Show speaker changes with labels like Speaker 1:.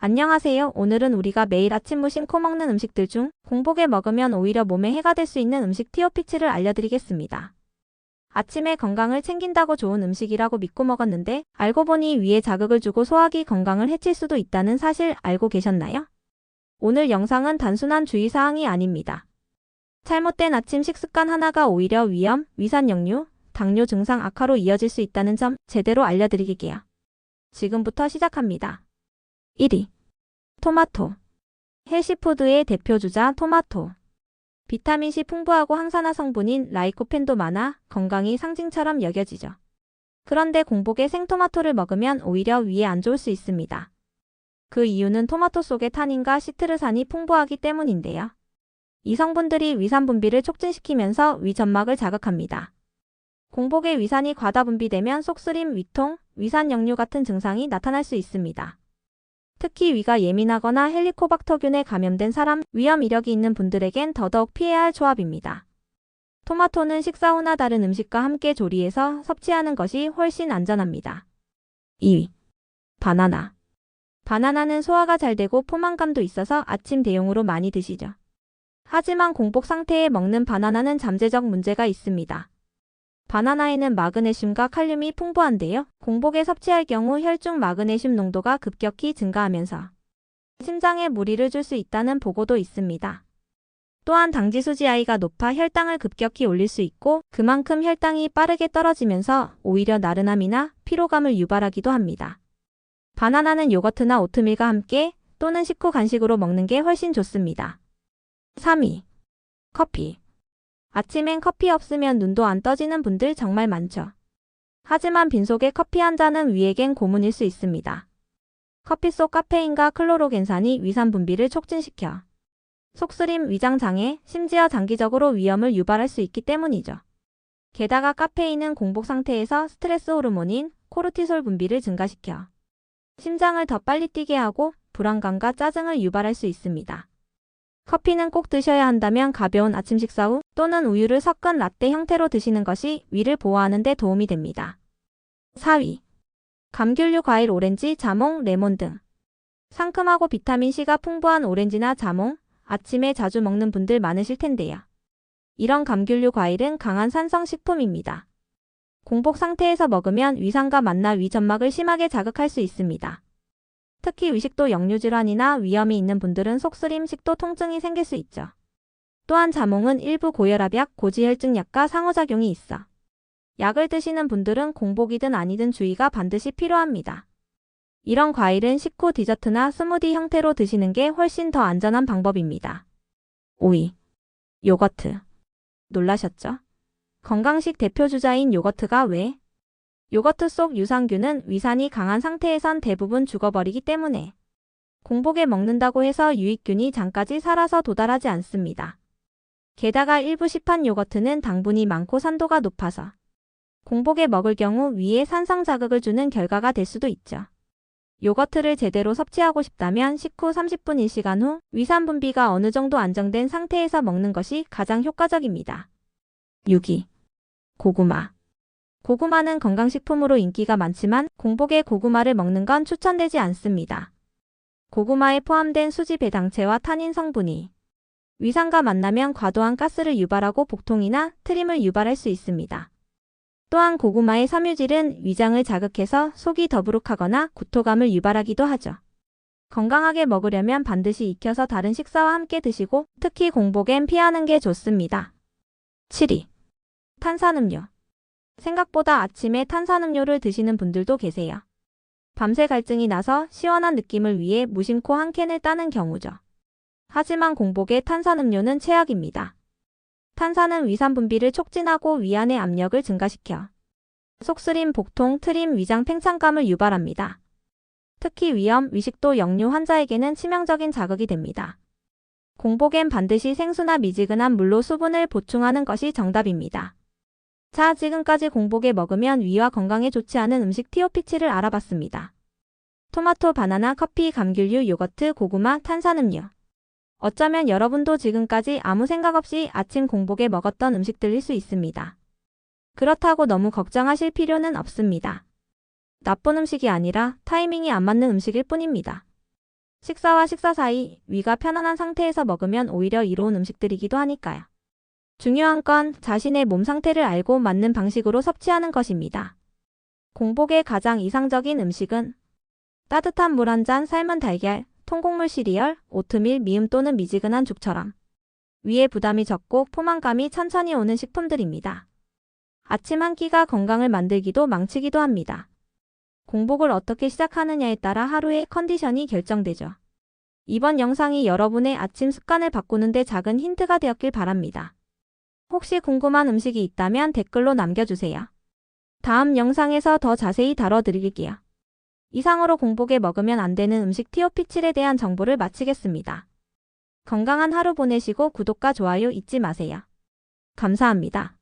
Speaker 1: 안녕하세요. 오늘은 우리가 매일 아침 무심코 먹는 음식들 중 공복에 먹으면 오히려 몸에 해가 될 수 있는 음식 티오피치를 알려드리겠습니다. 아침에 건강을 챙긴다고 좋은 음식이라고 믿고 먹었는데 알고 보니 위에 자극을 주고 소화기 건강을 해칠 수도 있다는 사실 알고 계셨나요? 오늘 영상은 단순한 주의사항이 아닙니다. 잘못된 아침 식습관 하나가 오히려 위염, 위산역류, 당뇨 증상 악화로 이어질 수 있다는 점 제대로 알려드릴게요. 지금부터 시작합니다. 1위. 토마토. 헬시푸드의 대표주자 토마토. 비타민C 풍부하고 항산화 성분인 라이코펜도 많아 건강의 상징처럼 여겨지죠. 그런데 공복에 생토마토를 먹으면 오히려 위에 안 좋을 수 있습니다. 그 이유는 토마토 속에 타닌과 시트르산이 풍부하기 때문인데요. 이 성분들이 위산 분비를 촉진시키면서 위 점막을 자극합니다. 공복에 위산이 과다 분비되면 속쓰림, 위통, 위산역류 같은 증상이 나타날 수 있습니다. 특히 위가 예민하거나 헬리코박터균에 감염된 사람, 위염 이력이 있는 분들에겐 더더욱 피해야 할 조합입니다. 토마토는 식사 후나 다른 음식과 함께 조리해서 섭취하는 것이 훨씬 안전합니다. 2위. 바나나. 바나나는 소화가 잘 되고 포만감도 있어서 아침 대용으로 많이 드시죠. 하지만 공복 상태에 먹는 바나나는 잠재적 문제가 있습니다. 바나나에는 마그네슘과 칼륨이 풍부한데요. 공복에 섭취할 경우 혈중 마그네슘 농도가 급격히 증가하면서 심장에 무리를 줄 수 있다는 보고도 있습니다. 또한 당지수 GI가 높아 혈당을 급격히 올릴 수 있고 그만큼 혈당이 빠르게 떨어지면서 오히려 나른함이나 피로감을 유발하기도 합니다. 바나나는 요거트나 오트밀과 함께 또는 식후 간식으로 먹는 게 훨씬 좋습니다. 3위. 커피. 아침엔 커피 없으면 눈도 안 떠지는 분들 정말 많죠. 하지만 빈속에 커피 한 잔은 위에겐 고문일 수 있습니다. 커피 속 카페인과 클로로겐산이 위산 분비를 촉진시켜 속쓰림, 위장장애, 심지어 장기적으로 위염을 유발할 수 있기 때문이죠. 게다가 카페인은 공복 상태에서 스트레스 호르몬인 코르티솔 분비를 증가시켜 심장을 더 빨리 뛰게 하고 불안감과 짜증을 유발할 수 있습니다. 커피는 꼭 드셔야 한다면 가벼운 아침 식사 후 또는 우유를 섞은 라떼 형태로 드시는 것이 위를 보호하는 데 도움이 됩니다. 4위. 감귤류 과일 오렌지, 자몽, 레몬 등. 상큼하고 비타민C가 풍부한 오렌지나 자몽, 아침에 자주 먹는 분들 많으실 텐데요. 이런 감귤류 과일은 강한 산성 식품입니다. 공복 상태에서 먹으면 위산과 만나 위 점막을 심하게 자극할 수 있습니다. 특히 위식도 역류질환이나 위염이 있는 분들은 속쓰림, 식도 통증이 생길 수 있죠. 또한 자몽은 일부 고혈압약, 고지혈증약과 상호작용이 있어 약을 드시는 분들은 공복이든 아니든 주의가 반드시 필요합니다. 이런 과일은 식후 디저트나 스무디 형태로 드시는 게 훨씬 더 안전한 방법입니다. 5위. 요거트. 놀라셨죠? 건강식 대표주자인 요거트가 왜? 요거트 속 유산균은 위산이 강한 상태에선 대부분 죽어버리기 때문에 공복에 먹는다고 해서 유익균이 장까지 살아서 도달하지 않습니다. 게다가 일부 시판 요거트는 당분이 많고 산도가 높아서 공복에 먹을 경우 위에 산성 자극을 주는 결과가 될 수도 있죠. 요거트를 제대로 섭취하고 싶다면 식후 30분 1시간 후 위산 분비가 어느 정도 안정된 상태에서 먹는 것이 가장 효과적입니다. 6위. 고구마. 고구마는 건강식품으로 인기가 많지만 공복에 고구마를 먹는 건 추천되지 않습니다. 고구마에 포함된 수지 배당체와 타닌 성분이 위산과 만나면 과도한 가스를 유발하고 복통이나 트림을 유발할 수 있습니다. 또한 고구마의 섬유질은 위장을 자극해서 속이 더부룩하거나 구토감을 유발하기도 하죠. 건강하게 먹으려면 반드시 익혀서 다른 식사와 함께 드시고 특히 공복엔 피하는 게 좋습니다. 7위. 탄산음료. 생각보다 아침에 탄산음료를 드시는 분들도 계세요. 밤새 갈증이 나서 시원한 느낌을 위해 무심코 한 캔을 따는 경우죠. 하지만 공복에 탄산음료는 최악입니다. 탄산은 위산 분비를 촉진하고 위 안의 압력을 증가시켜 속쓰림, 복통, 트림, 위장 팽창감을 유발합니다. 특히 위염, 위식도 역류 환자에게는 치명적인 자극이 됩니다. 공복엔 반드시 생수나 미지근한 물로 수분을 보충하는 것이 정답입니다. 자, 지금까지 공복에 먹으면 위와 건강에 좋지 않은 음식 티오피치를 알아봤습니다. 토마토, 바나나, 커피, 감귤류, 요거트, 고구마, 탄산음료. 어쩌면 여러분도 지금까지 아무 생각 없이 아침 공복에 먹었던 음식들일 수 있습니다. 그렇다고 너무 걱정하실 필요는 없습니다. 나쁜 음식이 아니라 타이밍이 안 맞는 음식일 뿐입니다. 식사와 식사 사이 위가 편안한 상태에서 먹으면 오히려 이로운 음식들이기도 하니까요. 중요한 건 자신의 몸 상태를 알고 맞는 방식으로 섭취하는 것입니다. 공복의 가장 이상적인 음식은 따뜻한 물 한 잔, 삶은 달걀, 통곡물 시리얼, 오트밀, 미음 또는 미지근한 죽처럼 위에 부담이 적고 포만감이 천천히 오는 식품들입니다. 아침 한 끼가 건강을 만들기도 망치기도 합니다. 공복을 어떻게 시작하느냐에 따라 하루의 컨디션이 결정되죠. 이번 영상이 여러분의 아침 습관을 바꾸는 데 작은 힌트가 되었길 바랍니다. 혹시 궁금한 음식이 있다면 댓글로 남겨주세요. 다음 영상에서 더 자세히 다뤄드릴게요. 이상으로 공복에 먹으면 안 되는 음식 TOP7에 대한 정보를 마치겠습니다. 건강한 하루 보내시고 구독과 좋아요 잊지 마세요. 감사합니다.